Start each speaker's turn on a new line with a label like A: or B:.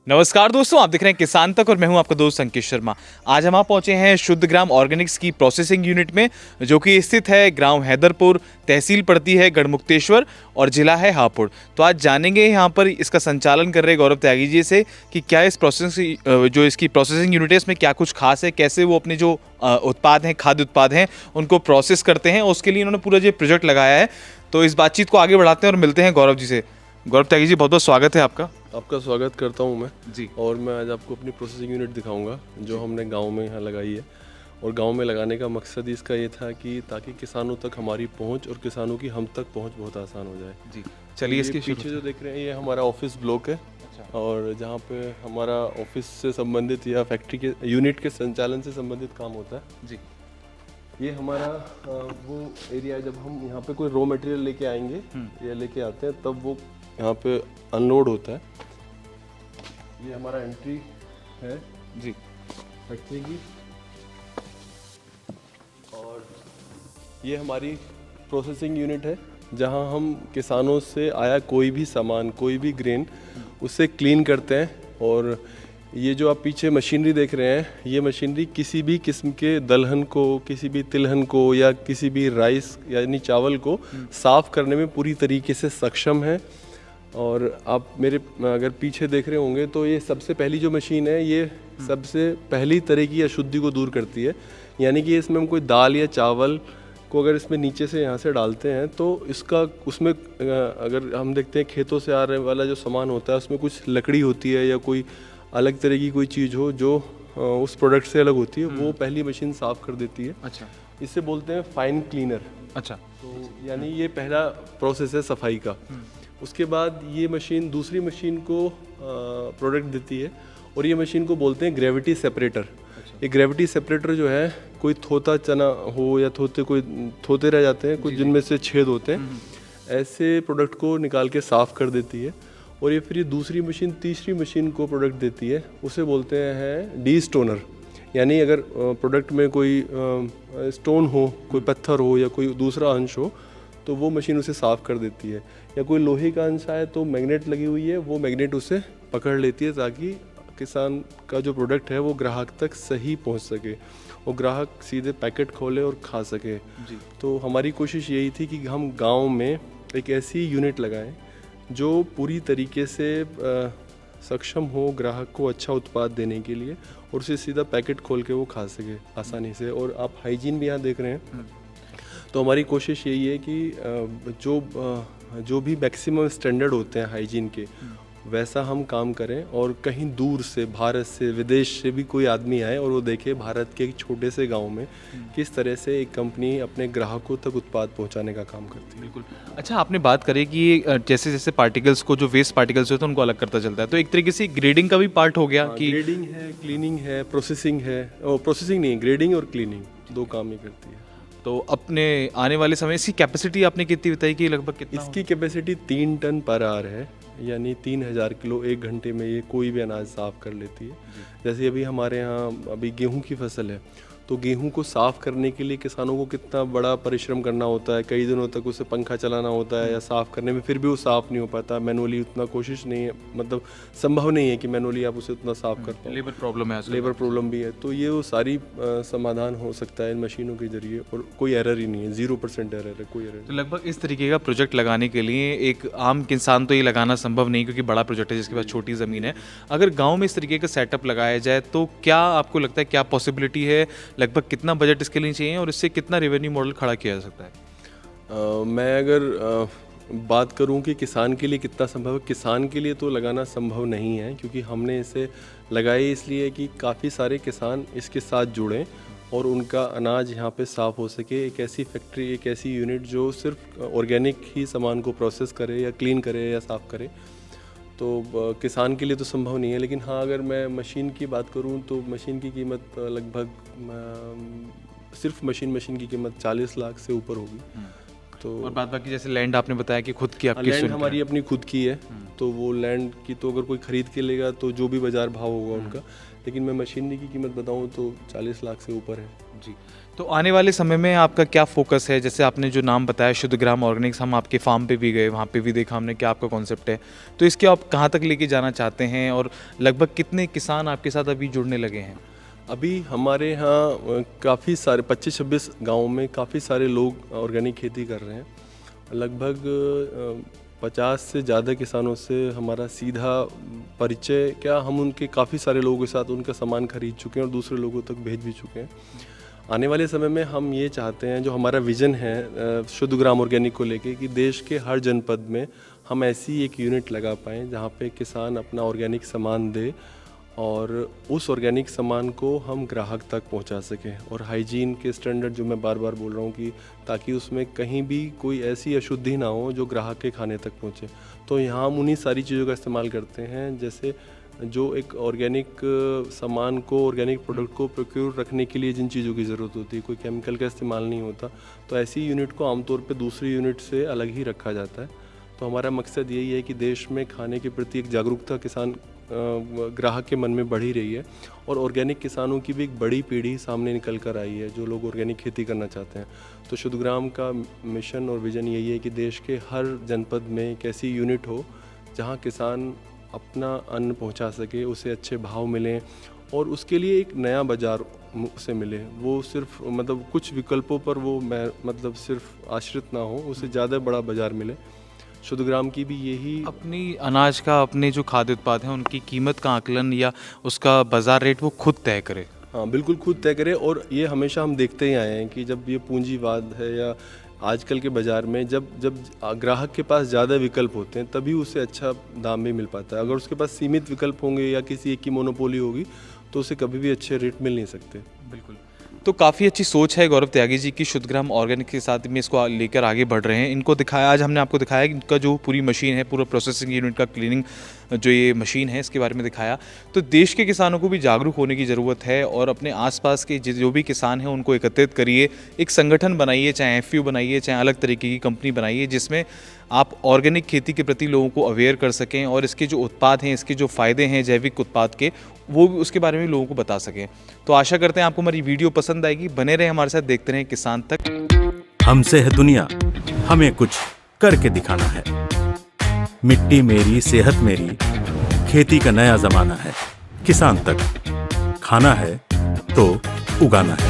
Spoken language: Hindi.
A: नमस्कार दोस्तों, आप देख रहे हैं किसान तक और मैं हूं आपका दोस्त अंकित शर्मा। आज हम पहुंचे हैं शुद्ध ग्राम ऑर्गेनिक्स की प्रोसेसिंग यूनिट में, जो कि स्थित है ग्राम हैदरपुर, तहसील पड़ती है गढ़मुक्तेश्वर और जिला है हापुड़। तो आज जानेंगे यहाँ पर इसका संचालन कर रहे गौरव त्यागी जी से कि क्या इस प्रोसेसिंग जो इसकी प्रोसेसिंग यूनिट है इसमें क्या कुछ खास है, कैसे वो अपने जो उत्पाद हैं, खाद्य उत्पाद हैं, उनको प्रोसेस करते हैं। उसके लिए इन्होंने पूरा जो प्रोजेक्ट लगाया है। तो इस बातचीत को आगे बढ़ाते हैं और मिलते हैं गौरव जी से। गौरव त्यागी जी, बहुत बहुत स्वागत है आपका।
B: आपका स्वागत करता हूं मैं
A: जी।
B: और मैं आज आपको अपनी प्रोसेसिंग यूनिट दिखाऊंगा जो हमने गांव में यहाँ लगाई है। और गांव में लगाने का मकसद इसका ये था कि ताकि किसानों तक हमारी पहुंच और किसानों की हम तक पहुंच बहुत आसान हो जाए।
A: जी, चलिए इसके
B: पीछे जो देख रहे हैं ये हमारा ऑफिस ब्लॉक है।
A: अच्छा।
B: और जहाँ पे हमारा ऑफिस से संबंधित या फैक्ट्री के यूनिट के संचालन से संबंधित काम होता है।
A: जी।
B: ये हमारा वो एरिया है, जब हम यहाँ पे कोई रॉ मटेरियल लेके आएंगे या लेके आते हैं तब वो यहाँ पे अनलोड होता है। ये हमारा एंट्री है
A: जी
B: फैक्ट्री की। और ये हमारी प्रोसेसिंग यूनिट है जहाँ हम किसानों से आया कोई भी सामान, कोई भी ग्रेन उससे क्लीन करते हैं। और ये जो आप पीछे मशीनरी देख रहे हैं, ये मशीनरी किसी भी किस्म के दलहन को, किसी भी तिलहन को या किसी भी राइस यानी चावल को साफ़ करने में पूरी तरीके से सक्षम है। और आप मेरे अगर पीछे देख रहे होंगे तो ये सबसे पहली जो मशीन है, ये सबसे पहली तरह की अशुद्धि को दूर करती है। यानी कि इसमें हम कोई दाल या चावल को अगर इसमें नीचे से यहाँ से डालते हैं तो इसका उसमें अगर हम देखते हैं खेतों से आने वाला जो सामान होता है उसमें कुछ लकड़ी होती है या कोई अलग तरह की कोई चीज़ हो जो उस प्रोडक्ट से अलग होती है, वो पहली मशीन साफ़ कर देती है।
A: अच्छा।
B: इसे बोलते हैं फाइन क्लीनर।
A: अच्छा।
B: तो यानी ये पहला प्रोसेस है सफाई का। उसके बाद ये मशीन दूसरी मशीन को प्रोडक्ट देती है और ये मशीन को बोलते हैं ग्रेविटी सेपरेटर। ये ग्रेविटी सेपरेटर जो है, कोई थोता चना हो या कोई थोते रह जाते हैं, कुछ जिनमें से छेद होते हैं, ऐसे प्रोडक्ट को निकाल के साफ़ कर देती है। और ये फिर ये दूसरी मशीन तीसरी मशीन को प्रोडक्ट देती है, उसे बोलते हैं डी स्टोनर। यानी अगर प्रोडक्ट में कोई स्टोन हो, कोई पत्थर हो या कोई दूसरा अंश हो तो वो मशीन उसे साफ़ कर देती है। या कोई लोहे का अंश आए तो मैग्नेट लगी हुई है, वो मैग्नेट उसे पकड़ लेती है ताकि किसान का जो प्रोडक्ट है वो ग्राहक तक सही पहुंच सके और ग्राहक सीधे पैकेट खोले और खा सके।
A: जी।
B: तो हमारी कोशिश यही थी कि हम गांव में एक ऐसी यूनिट लगाएं जो पूरी तरीके से सक्षम हो ग्राहक को अच्छा उत्पाद देने के लिए और उसे सीधा पैकेट खोल के वो खा सके आसानी से। और आप हाइजीन भी यहाँ देख रहे हैं, तो हमारी कोशिश यही है कि जो भी मैक्सिमम स्टैंडर्ड होते हैं हाइजीन के, वैसा हम काम करें। और कहीं दूर से, भारत से, विदेश से भी कोई आदमी आए और वो देखे भारत के एक छोटे से गांव में किस तरह से एक कंपनी अपने ग्राहकों तक उत्पाद पहुंचाने का काम करती है।
A: बिल्कुल। अच्छा, आपने बात करी कि जैसे जैसे पार्टिकल्स को, जो वेस्ट पार्टिकल्स होते हैं उनको अलग करता चलता है, तो एक तरीके से ग्रेडिंग का भी पार्ट हो गया कि
B: ग्रेडिंग है, क्लीनिंग है, प्रोसेसिंग है। और प्रोसेसिंग नहीं, ग्रेडिंग और क्लीनिंग दो काम ही करती है।
A: तो अपने आने वाले समय इसकी कैपेसिटी आपने कितनी बताई कि लगभग कितना?
B: इसकी कैपेसिटी 3 टन पर आवर है, यानी 3000 किलो एक घंटे में ये कोई भी अनाज साफ़ कर लेती है। जैसे अभी हमारे यहाँ अभी गेहूं की फसल है, तो गेहूं को साफ़ करने के लिए किसानों को कितना बड़ा परिश्रम करना होता है, कई दिनों तक उसे पंखा चलाना होता है या साफ़ करने में, फिर भी वो साफ़ नहीं हो पाता। मैनुअली उतना कोशिश नहीं है, मतलब संभव नहीं है कि मैनुअली आप उसे उतना साफ़ कर पाओ।
A: लेबर प्रॉब्लम है,
B: लेबर प्रॉब्लम भी है। तो ये वो सारी समाधान हो सकता है इन मशीनों के जरिए और कोई एरर ही नहीं है, 0% एरर है, कोई एरर।
A: तो लगभग इस तरीके का प्रोजेक्ट लगाने के लिए एक आम इंसान तो ये लगाना संभव नहीं, क्योंकि बड़ा प्रोजेक्ट है जिसके पास छोटी ज़मीन है। अगर गांव में इस तरीके का सेटअप लगाया जाए तो क्या आपको लगता है, क्या पॉसिबिलिटी है, लगभग कितना बजट इसके लिए चाहिए और इससे कितना रेवेन्यू मॉडल खड़ा किया जा सकता है?
B: मैं अगर बात करूं कि किसान के लिए कितना संभव है, किसान के लिए तो लगाना संभव नहीं है, क्योंकि हमने इसे लगाई इसलिए कि काफ़ी सारे किसान इसके साथ जुड़ें और उनका अनाज यहाँ पे साफ़ हो सके। एक ऐसी फैक्ट्री, एक ऐसी यूनिट जो सिर्फ ऑर्गेनिक ही सामान को प्रोसेस करे या क्लीन करे या साफ़ करे, तो किसान के लिए तो संभव नहीं है। लेकिन हाँ, अगर मैं मशीन की बात करूँ तो मशीन की कीमत लगभग सिर्फ मशीन की कीमत 40 लाख से ऊपर होगी। तो
A: और बात बाकी जैसे लैंड आपने बताया कि खुद की आपकी
B: लैंड हमारी अपनी खुद की है, तो वो लैंड की तो अगर कोई ख़रीद के लेगा तो जो भी बाज़ार भाव होगा उनका। लेकिन मैं मशीनरी की कीमत बताऊँ तो 40 लाख से ऊपर है।
A: जी। तो आने वाले समय में आपका क्या फोकस है? जैसे आपने जो नाम बताया शुद्ध ग्राम ऑर्गेनिक्स, हम आपके फार्म पे भी गए, वहाँ पे भी देखा हमने क्या आपका कॉन्सेप्ट है। तो इसके आप कहाँ तक लेके जाना चाहते हैं और लगभग कितने किसान आपके साथ अभी जुड़ने लगे हैं?
B: अभी हमारे यहाँ काफ़ी सारे 25-26 गाँव में काफ़ी सारे लोग ऑर्गेनिक खेती कर रहे हैं। लगभग 50 से ज़्यादा किसानों से हमारा सीधा परिचय, क्या हम उनके काफ़ी सारे लोगों के साथ उनका सामान खरीद चुके हैं और दूसरे लोगों तक भेज भी चुके हैं। आने वाले समय में हम ये चाहते हैं, जो हमारा विज़न है शुद्ध ग्राम ऑर्गेनिक को लेके, कि देश के हर जनपद में हम ऐसी एक यूनिट लगा पाएँ जहाँ पे किसान अपना ऑर्गेनिक सामान दे और उस ऑर्गेनिक सामान को हम ग्राहक तक पहुंचा सकें, और हाइजीन के स्टैंडर्ड जो मैं बार बार बोल रहा हूं, कि ताकि उसमें कहीं भी कोई ऐसी अशुद्धि ना हो जो ग्राहक के खाने तक पहुंचे। तो यहाँ हम उन्हीं सारी चीज़ों का इस्तेमाल करते हैं, जैसे जो एक ऑर्गेनिक सामान को, ऑर्गेनिक प्रोडक्ट को प्रोक्योर रखने के लिए जिन चीज़ों की ज़रूरत होती है, कोई केमिकल का इस्तेमाल नहीं होता, तो ऐसी यूनिट को आमतौर पर दूसरी यूनिट से अलग ही रखा जाता है। तो हमारा मकसद यही है कि देश में खाने के प्रति एक जागरूकता किसान ग्राहक के मन में बढ़ी रही है, और ऑर्गेनिक किसानों की भी एक बड़ी पीढ़ी सामने निकल कर आई है जो लोग ऑर्गेनिक खेती करना चाहते हैं। तो शुद्ध ग्राम का मिशन और विज़न यही है कि देश के हर जनपद में एक ऐसी यूनिट हो जहां किसान अपना अन्न पहुंचा सके, उसे अच्छे भाव मिलें और उसके लिए एक नया बाज़ार उसे मिले। वो सिर्फ मतलब कुछ विकल्पों पर वो मतलब सिर्फ आश्रित ना हो, उसे ज़्यादा बड़ा बाज़ार मिले। शुद्ध ग्राम की भी यही
A: अपनी अनाज का, अपने जो खाद्य उत्पाद हैं उनकी कीमत का आकलन या उसका बाज़ार रेट वो खुद तय करे।
B: हाँ, बिल्कुल खुद तय करे। और ये हमेशा हम देखते ही आए हैं कि जब ये पूंजीवाद है या आजकल के बाज़ार में जब ग्राहक के पास ज़्यादा विकल्प होते हैं तभी उसे अच्छा दाम भी मिल पाता है। अगर उसके पास सीमित विकल्प होंगे या किसी एक की मोनोपोली होगी तो उसे कभी भी अच्छे रेट मिल नहीं सकते।
A: बिल्कुल। तो काफ़ी अच्छी सोच है गौरव त्यागी जी की, शुद्ध ग्राम ऑर्गेनिक के साथ में इसको लेकर आगे बढ़ रहे हैं। इनको दिखाया, आज हमने आपको दिखाया कि इनका जो पूरी मशीन है, पूरा प्रोसेसिंग यूनिट का क्लीनिंग जो ये मशीन है, इसके बारे में दिखाया। तो देश के किसानों को भी जागरूक होने की ज़रूरत है और अपने आसपास के जो भी किसान हैं उनको एकत्रित करिए, एक संगठन बनाइए, चाहे FU बनाइए, चाहे अलग तरीके की कंपनी बनाइए, जिसमें आप ऑर्गेनिक खेती के प्रति लोगों को अवेयर कर सकें और इसके जो उत्पाद हैं, इसके जो फ़ायदे हैं जैविक उत्पाद के, वो भी उसके बारे में लोगों को बता सकें। तो आशा करते हैं आपको हमारी वीडियो पसंद आएगी। बने रहें हमारे साथ, देखते रहें किसान तक।
C: हमसे है दुनिया, हमें कुछ करके दिखाना है। मिट्टी मेरी, सेहत मेरी, खेती का नया जमाना है। किसान तक खाना है तो उगाना है।